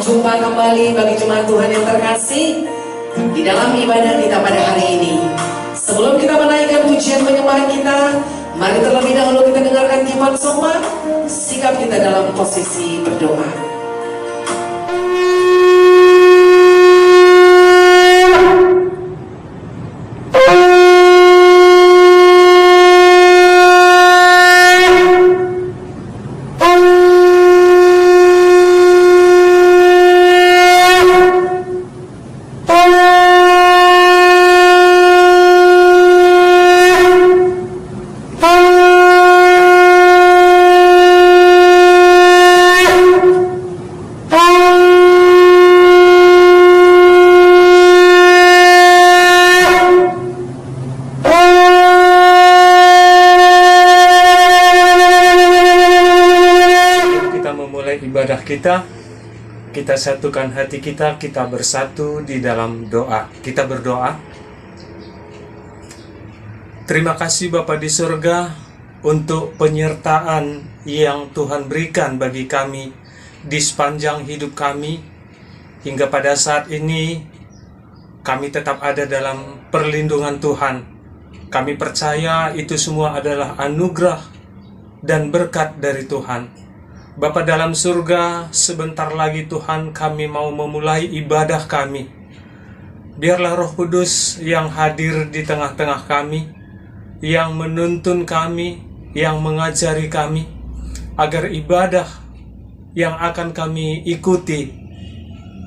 Jumpa kembali bagi jemaat Tuhan yang terkasih di dalam ibadah kita pada hari ini. Sebelum kita menaikkan pujian penyembahan kita, mari terlebih dahulu kita dengarkan Kipan Soma. Sikap kita dalam posisi berdoa. Ibadah kita satukan hati kita bersatu di dalam doa. Kita berdoa. Terima kasih Bapa di surga untuk penyertaan yang Tuhan berikan bagi kami di sepanjang hidup kami. Hingga pada saat ini kami tetap ada dalam perlindungan Tuhan. Kami percaya itu semua adalah anugerah dan berkat dari Tuhan. Bapa dalam surga, sebentar lagi Tuhan kami mau memulai ibadah kami. Biarlah Roh Kudus yang hadir di tengah-tengah kami, yang menuntun kami, yang mengajari kami, agar ibadah yang akan kami ikuti,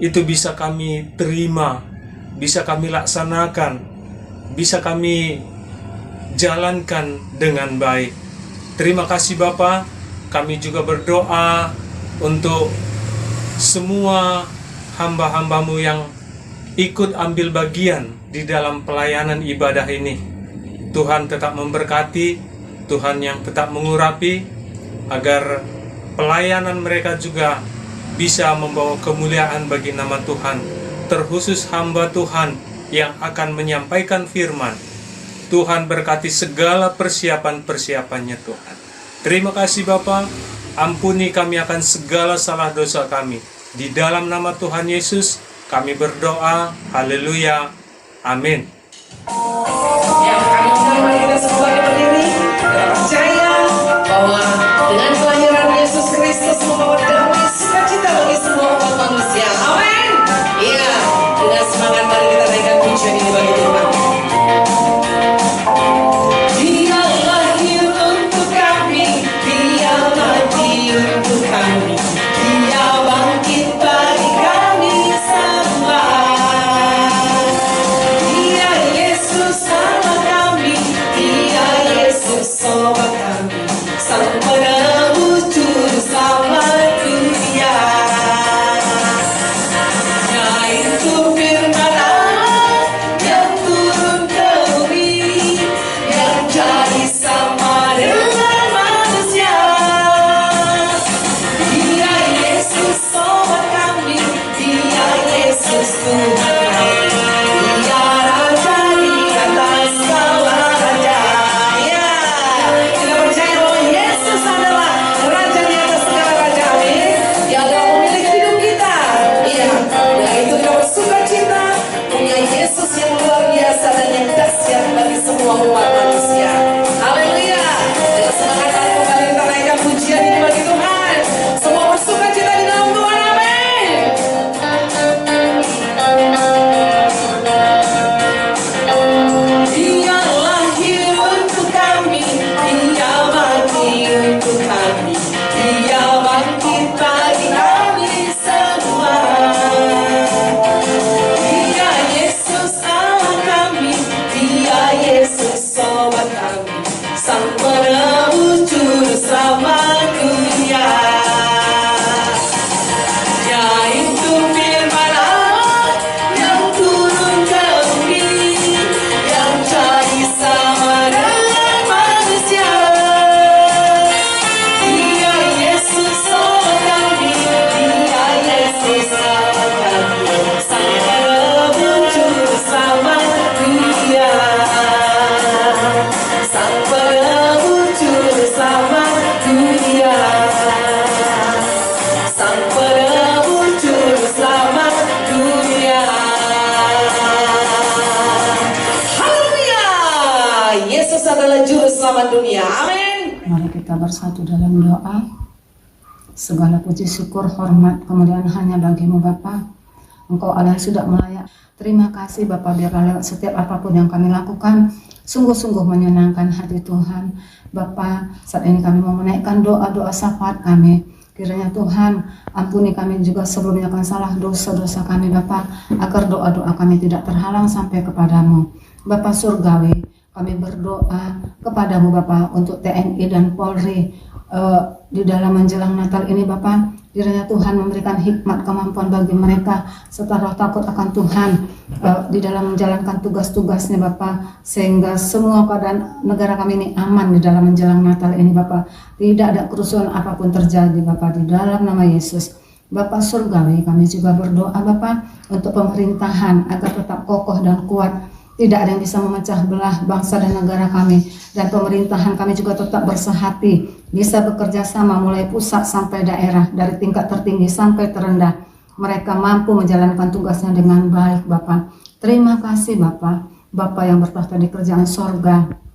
itu bisa kami terima, bisa kami laksanakan, bisa kami jalankan dengan baik. Terima kasih Bapa. Kami juga berdoa untuk semua hamba-hambamu yang ikut ambil bagian di dalam pelayanan ibadah ini. Tuhan tetap memberkati, Tuhan yang tetap mengurapi, agar pelayanan mereka juga bisa membawa kemuliaan bagi nama Tuhan. Terkhusus hamba Tuhan yang akan menyampaikan firman. Tuhan berkati segala persiapan-persiapannya Tuhan. Terima kasih Bapa, ampuni kami akan segala salah dosa kami. Di dalam nama Tuhan Yesus, kami berdoa, haleluya, amin. Yang kami sama kita semua berdiri, dan percaya bahwa dengan kelahiran Yesus Kristus membawa damai sukacita bagi semua umat manusia. Amin. Iya, dengan semangat mari kita naikkan pujian ini bagi Tuhan. Untuk kami, Dia bangkit bagi kami semua. Dia Yesus sama kami, Dia juru selamat dunia. Amin. Mari kita bersatu dalam doa. Segala puji syukur, hormat, kemuliaan hanya bagimu Bapa. Engkau Allah yang sudah melayak. Terima kasih Bapa, biarlah lewat setiap apapun yang kami lakukan sungguh-sungguh menyenangkan hati Tuhan. Bapa, saat ini kami mau menaikkan doa-doa syafaat kami. Kiranya Tuhan ampuni kami juga sebelumnya akan salah dosa-dosa kami Bapa, agar doa-doa kami tidak terhalang sampai kepadamu. Bapa Surgawi, kami berdoa kepadamu Bapa untuk TNI dan Polri di dalam menjelang Natal ini Bapa. Kiranya Tuhan memberikan hikmat kemampuan bagi mereka serta roh takut akan Tuhan di dalam menjalankan tugas-tugasnya Bapa, sehingga semua keadaan negara kami ini aman di dalam menjelang Natal ini Bapa. Tidak ada kerusuhan apapun terjadi Bapa, di dalam nama Yesus. Bapa Surgawi, kami juga berdoa Bapa untuk pemerintahan agar tetap kokoh dan kuat. Tidak ada yang bisa memecah belah bangsa dan negara kami, dan pemerintahan kami juga tetap bersehati, bisa bekerja sama mulai pusat sampai daerah, dari tingkat tertinggi sampai terendah. Mereka mampu menjalankan tugasnya dengan baik Bapa. Terima kasih Bapa, Bapa yang bertahta di kerajaan sorga.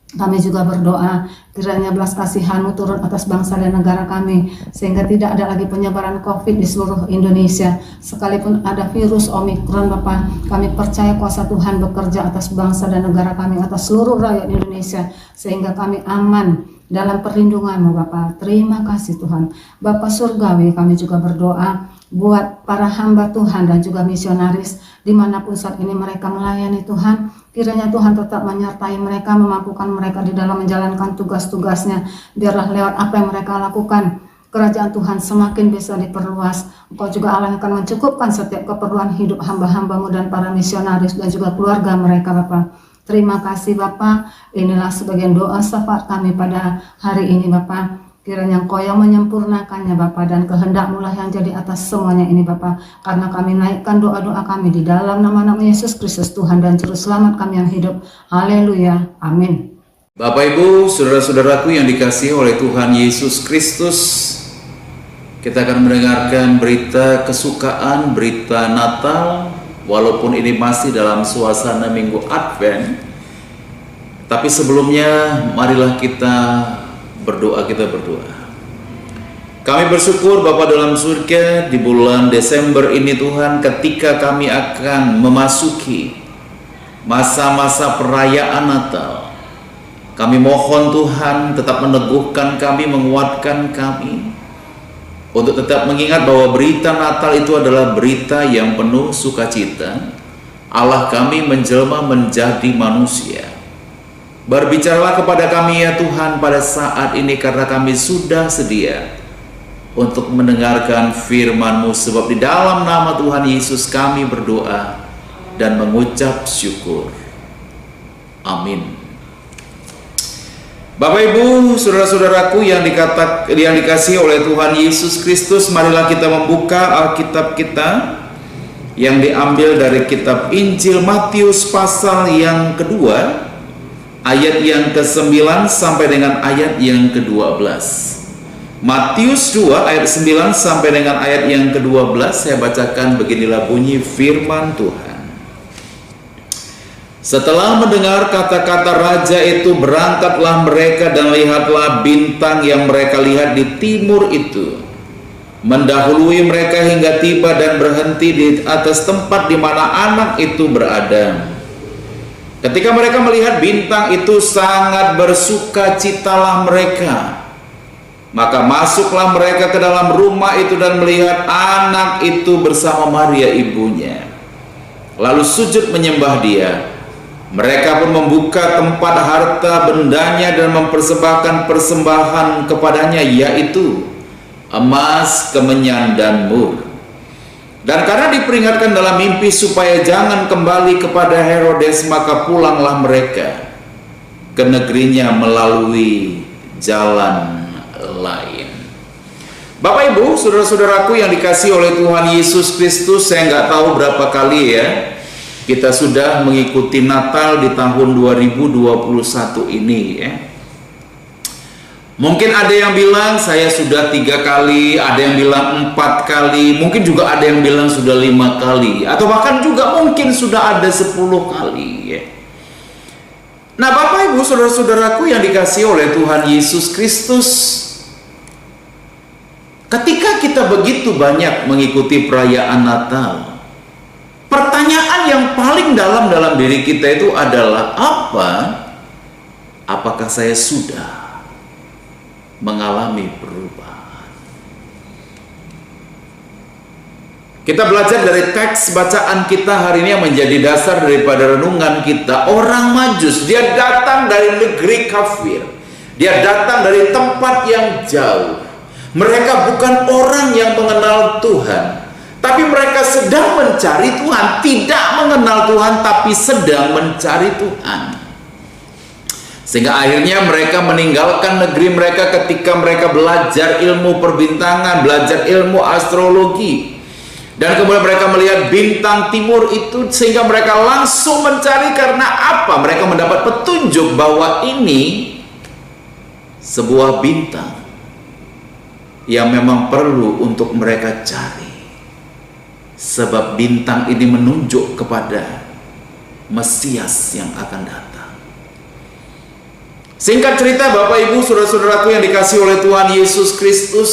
Kami juga berdoa kiranya belas kasihan-Mu turun atas bangsa dan negara kami, sehingga tidak ada lagi penyebaran COVID di seluruh Indonesia. Sekalipun ada virus Omikron Bapa, kami percaya kuasa Tuhan bekerja atas bangsa dan negara kami, atas seluruh rakyat Indonesia, sehingga kami aman dalam perlindungan-Mu Bapa. Terima kasih Tuhan. Bapa Surgawi, kami juga berdoa buat para hamba Tuhan dan juga misionaris dimanapun saat ini mereka melayani Tuhan. Kiranya Tuhan tetap menyertai mereka, memampukan mereka di dalam menjalankan tugas-tugasnya. Biarlah lewat apa yang mereka lakukan, kerajaan Tuhan semakin bisa diperluas. Engkau juga Allah yang akan mencukupkan setiap keperluan hidup hamba-hamba-Mu dan para misionaris dan juga keluarga mereka Bapa. Terima kasih Bapa. Inilah sebagian doa syafaat kami pada hari ini Bapa. Kiranya Engkau yang menyempurnakannya Bapa, dan kehendak-Mu lah yang jadi atas semuanya ini Bapa. Karena kami naikkan doa-doa kami di dalam nama-nama Yesus Kristus Tuhan dan Juru Selamat kami yang hidup. Haleluya. Amin. Bapak Ibu, saudara-saudaraku yang dikasihi oleh Tuhan Yesus Kristus, kita akan mendengarkan berita kesukaan, berita Natal, walaupun ini masih dalam suasana Minggu Advent. Tapi sebelumnya marilah kita berdoa. Kami bersyukur Bapa dalam surga, di bulan Desember ini Tuhan, ketika kami akan memasuki masa-masa perayaan Natal, kami mohon Tuhan tetap meneguhkan kami, menguatkan kami untuk tetap mengingat bahwa berita Natal itu adalah berita yang penuh sukacita. Allah kami menjelma menjadi manusia. Berbicaralah kepada kami ya Tuhan pada saat ini, karena kami sudah sedia untuk mendengarkan firman-Mu, sebab di dalam nama Tuhan Yesus kami berdoa dan mengucap syukur. Amin. Bapak Ibu, saudara-saudaraku yang dikasihi oleh Tuhan Yesus Kristus, marilah kita membuka Alkitab kita yang diambil dari kitab Injil Matius pasal yang kedua, ayat yang ke-9 sampai dengan ayat yang ke-12. Matius 2 ayat 9 sampai dengan ayat yang ke-12, saya bacakan. Beginilah bunyi firman Tuhan. Setelah mendengar kata-kata raja itu, berangkatlah mereka, dan lihatlah bintang yang mereka lihat di timur itu mendahului mereka hingga tiba dan berhenti di atas tempat di mana anak itu berada. Ketika mereka melihat bintang itu, sangat bersukacitalah mereka. Maka masuklah mereka ke dalam rumah itu dan melihat anak itu bersama Maria ibunya, lalu sujud menyembah dia. Mereka pun membuka tempat harta bendanya dan mempersembahkan persembahan kepadanya, yaitu emas, kemenyan, dan mur. Dan karena diperingatkan dalam mimpi supaya jangan kembali kepada Herodes, maka pulanglah mereka ke negerinya melalui jalan lain. Bapak Ibu, saudara-saudaraku yang dikasihi oleh Tuhan Yesus Kristus, saya nggak tahu berapa kali ya kita sudah mengikuti Natal di tahun 2021 ini ya. Mungkin ada yang bilang saya sudah 3 kali, ada yang bilang 4 kali, mungkin juga ada yang bilang sudah 5 kali, atau bahkan juga mungkin sudah ada 10 kali ya. Nah, Bapak Ibu saudara-saudaraku yang dikasihi oleh Tuhan Yesus Kristus, ketika kita begitu banyak mengikuti perayaan Natal, pertanyaan yang paling dalam diri kita itu adalah apakah saya sudah mengalami perubahan? Kita belajar dari teks bacaan kita hari ini yang menjadi dasar daripada renungan kita. Orang Majus, dia datang dari negeri kafir. Dia datang dari tempat yang jauh. Mereka bukan orang yang mengenal Tuhan, tapi mereka sedang mencari Tuhan. Tidak mengenal Tuhan, tapi sedang mencari Tuhan. Sehingga akhirnya mereka meninggalkan negeri mereka ketika mereka belajar ilmu perbintangan, belajar ilmu astrologi. Dan kemudian mereka melihat bintang timur itu, sehingga mereka langsung mencari. Karena apa? Mereka mendapat petunjuk bahwa ini sebuah bintang yang memang perlu untuk mereka cari, sebab bintang ini menunjuk kepada Mesias yang akan datang. Singkat cerita, Bapak Ibu saudara-saudaraku yang dikasihi oleh Tuhan Yesus Kristus,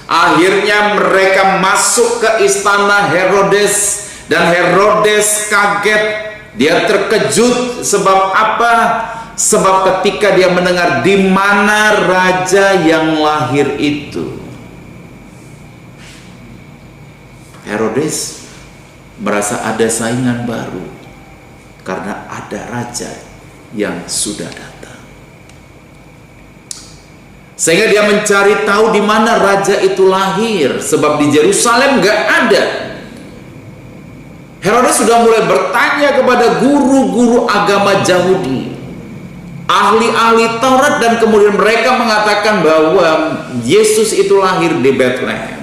akhirnya mereka masuk ke istana Herodes, dan Herodes kaget. Dia terkejut. Sebab apa? Sebab ketika dia mendengar di mana raja yang lahir itu, Herodes merasa ada saingan baru karena ada raja yang sudah datang. Sehingga dia mencari tahu di mana raja itu lahir, sebab di Yerusalem nggak ada. Herodes sudah mulai bertanya kepada guru-guru agama Yahudi, ahli-ahli Taurat, dan kemudian mereka mengatakan bahwa Yesus itu lahir di Bethlehem.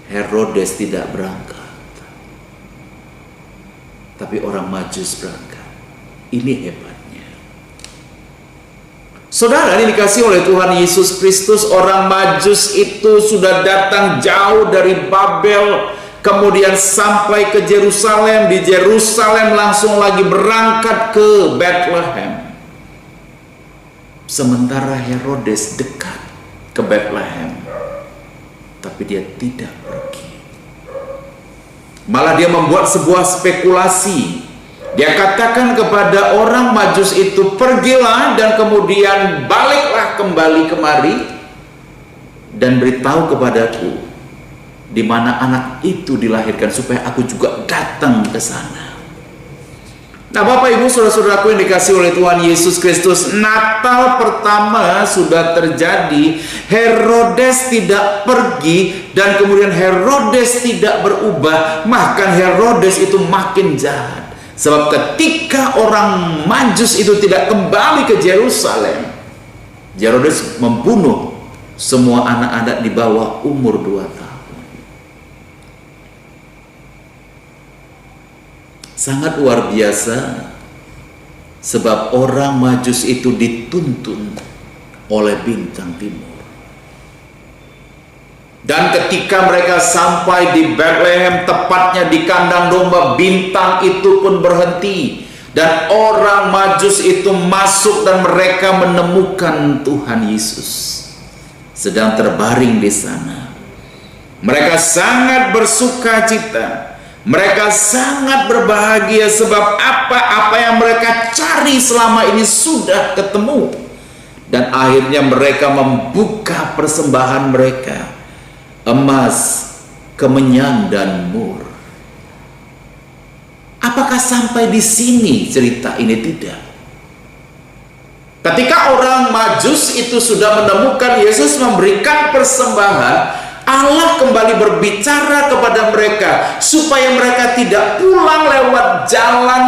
Herodes tidak berangkat, tapi orang Majus berangkat. Ini hebatnya. Saudara ini dikasihi oleh Tuhan Yesus Kristus, orang Majus itu sudah datang jauh dari Babel, kemudian sampai ke Yerusalem. Di Yerusalem langsung lagi berangkat ke Bethlehem. Sementara Herodes dekat ke Bethlehem, tapi dia tidak pergi. Malah dia membuat sebuah spekulasi. Dia katakan kepada orang Majus itu, pergilah dan kemudian baliklah kembali kemari dan beritahu kepadaku di mana anak itu dilahirkan, supaya aku juga datang ke sana. Nah, Bapak Ibu saudara-saudaraku yang dikasihi oleh Tuhan Yesus Kristus, Natal pertama sudah terjadi. Herodes tidak pergi, dan kemudian Herodes tidak berubah, bahkan Herodes itu makin jahat. Sebab ketika orang Majus itu tidak kembali ke Yerusalem, Herodes membunuh semua anak-anak di bawah umur 2 tahun. Sangat luar biasa, sebab orang Majus itu dituntun oleh bintang timur. Dan ketika mereka sampai di Bethlehem, tepatnya di kandang domba, bintang itu pun berhenti. Dan orang Majus itu masuk dan mereka menemukan Tuhan Yesus sedang terbaring di sana. Mereka sangat bersuka cita. Mereka sangat berbahagia, sebab apa yang mereka cari selama ini sudah ketemu. Dan akhirnya mereka membuka persembahan mereka, emas, kemenyan, dan mur. Apakah sampai di sini cerita ini? Tidak. Ketika orang Majus itu sudah menemukan Yesus memberikan persembahan, Allah kembali berbicara kepada mereka supaya mereka tidak pulang lewat jalan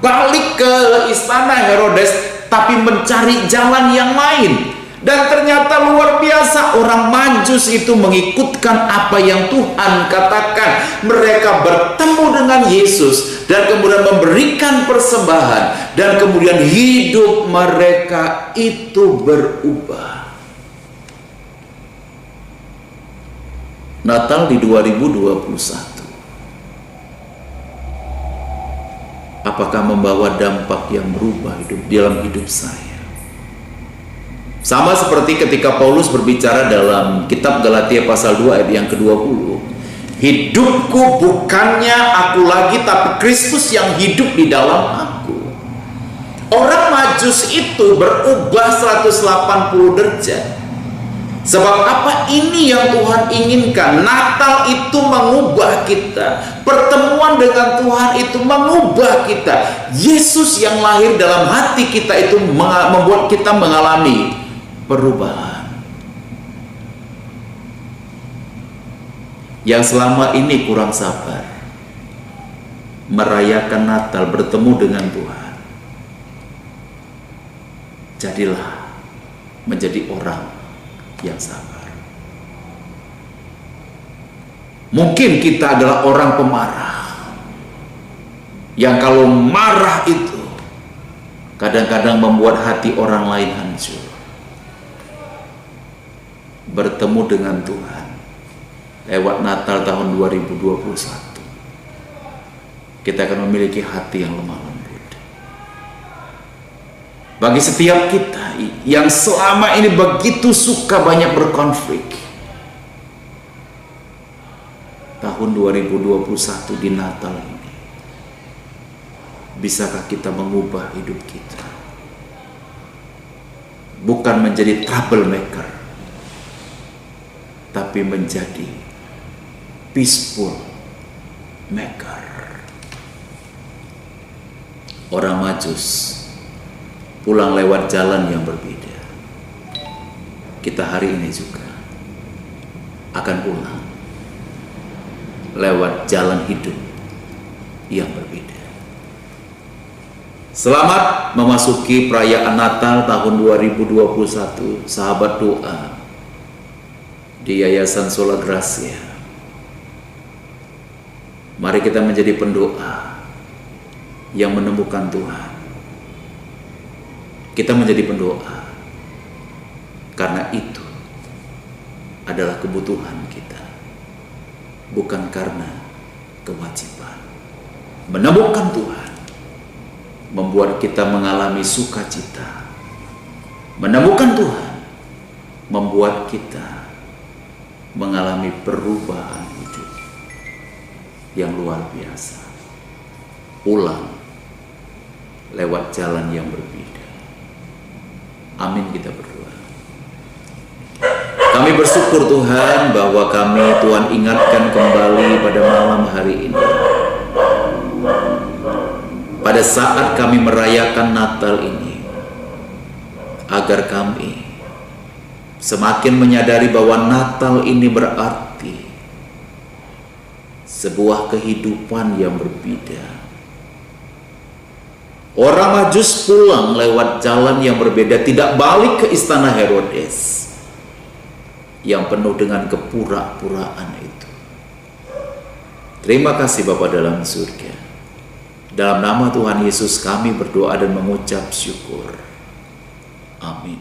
balik ke istana Herodes, tapi mencari jalan yang lain. Dan ternyata luar biasa, orang Majus itu mengikutkan apa yang Tuhan katakan. Mereka bertemu dengan Yesus dan kemudian memberikan persembahan, dan kemudian hidup mereka itu berubah. Natal di 2021 apakah membawa dampak yang berubah dalam hidup saya. Sama seperti ketika Paulus berbicara dalam kitab Galatia pasal 2 ayat yang ke-20. Hidupku bukannya aku lagi, tapi Kristus yang hidup di dalam aku. Orang Majus itu berubah 180 derajat. Sebab apa? Ini yang Tuhan inginkan. Natal itu mengubah kita. Pertemuan dengan Tuhan itu mengubah kita. Yesus yang lahir dalam hati kita itu membuat kita mengalami perubahan. Yang selama ini kurang sabar merayakan Natal, bertemu dengan Tuhan, jadilah menjadi orang yang sabar. Mungkin kita adalah orang pemarah, yang kalau marah itu kadang-kadang membuat hati orang lain hancur. Bertemu dengan Tuhan lewat Natal tahun 2021, kita akan memiliki hati yang lemah lembut. Bagi setiap kita yang selama ini begitu suka banyak berkonflik, tahun 2021 di Natal ini, bisakah kita mengubah hidup kita? Bukan menjadi troublemaker, tapi menjadi peaceful maker. Orang Majus pulang lewat jalan yang berbeda. Kita hari ini juga akan pulang lewat jalan hidup yang berbeda. Selamat memasuki perayaan Natal tahun 2021, sahabat doa di Yayasan Sola Gracia. Mari kita menjadi pendoa yang menemukan Tuhan. Kita menjadi pendoa karena itu adalah kebutuhan kita, bukan karena kewajiban. Menemukan Tuhan membuat kita mengalami sukacita. Menemukan Tuhan membuat kita mengalami perubahan hidup yang luar biasa. Pulang lewat jalan yang berbeda. Amin, kita berdoa. Kami bersyukur Tuhan bahwa Tuhan ingatkan kembali pada malam hari ini, pada saat kami merayakan Natal ini, agar kami semakin menyadari bahwa Natal ini berarti sebuah kehidupan yang berbeda. Orang Majus pulang lewat jalan yang berbeda, tidak balik ke istana Herodes yang penuh dengan kepura-puraan itu. Terima kasih Bapa dalam surga. Dalam nama Tuhan Yesus kami berdoa dan mengucap syukur. Amin.